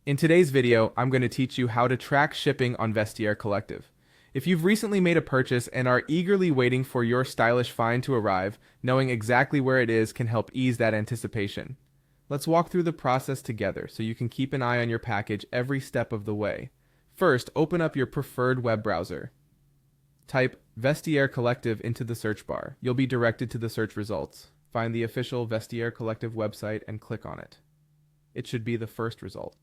In today's video, I'm going to teach you how to track shipping on Vestiaire Collective. If you've recently made a purchase and are eagerly waiting for your stylish find to arrive, knowing exactly where it is can help ease that anticipation. Let's walk through the process together so you can keep an eye on your package every step of the way. First, open up your preferred web browser. Type Vestiaire Collective into the search bar. You'll be directed to the search results. Find the official Vestiaire Collective website and click on it. It should be the first result.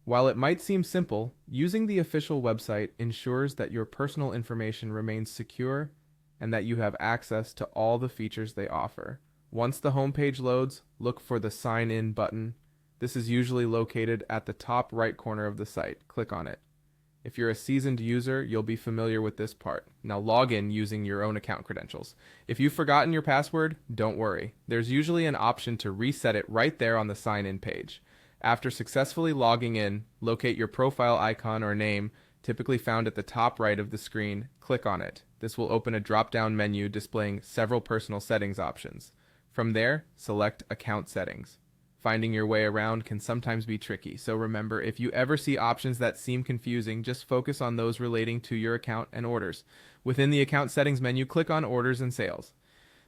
While it might seem simple, using the official website ensures that your personal information remains secure and that you have access to all the features they offer. Once the homepage loads, look for the Sign In button. This is usually located at the top right corner of the site. Click on it. If you're a seasoned user, you'll be familiar with this part. Now log in using your own account credentials. If you've forgotten your password, don't worry. There's usually an option to reset it right there on the Sign In page. After successfully logging in, locate your profile icon or name, typically found at the top right of the screen. Click on it. This will open a drop-down menu displaying several personal settings options. From there, select Account Settings. Finding your way around can sometimes be tricky, so remember, if you ever see options that seem confusing, just focus on those relating to your account and orders. Within the Account Settings menu, click on Orders and Sales.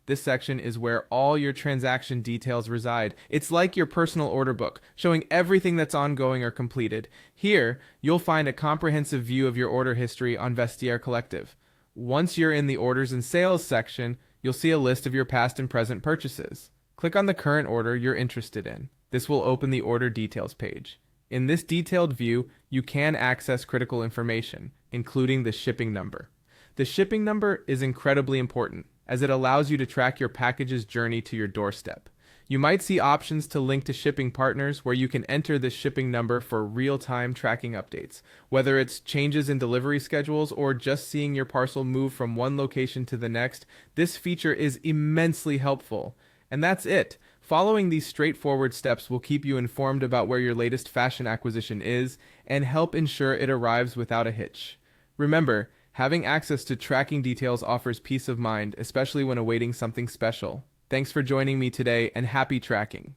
This section is where all your transaction details reside. It's like your personal order book, showing everything that's ongoing or completed. Here, you'll find a comprehensive view of your order history on Vestiaire Collective. Once you're in the Orders and Sales section, you'll see a list of your past and present purchases. Click on the current order you're interested in. This will open the order details page. In this detailed view, you can access critical information, including the shipping number. The shipping number is incredibly important, as it allows you to track your package's journey to your doorstep. You might see options to link to shipping partners where you can enter the shipping number for real-time tracking updates. Whether it's changes in delivery schedules or just seeing your parcel move from one location to the next, this feature is immensely helpful. And that's it. Following these straightforward steps will keep you informed about where your latest fashion acquisition is and help ensure it arrives without a hitch. Remember, having access to tracking details offers peace of mind, especially when awaiting something special. Thanks for joining me today and happy tracking.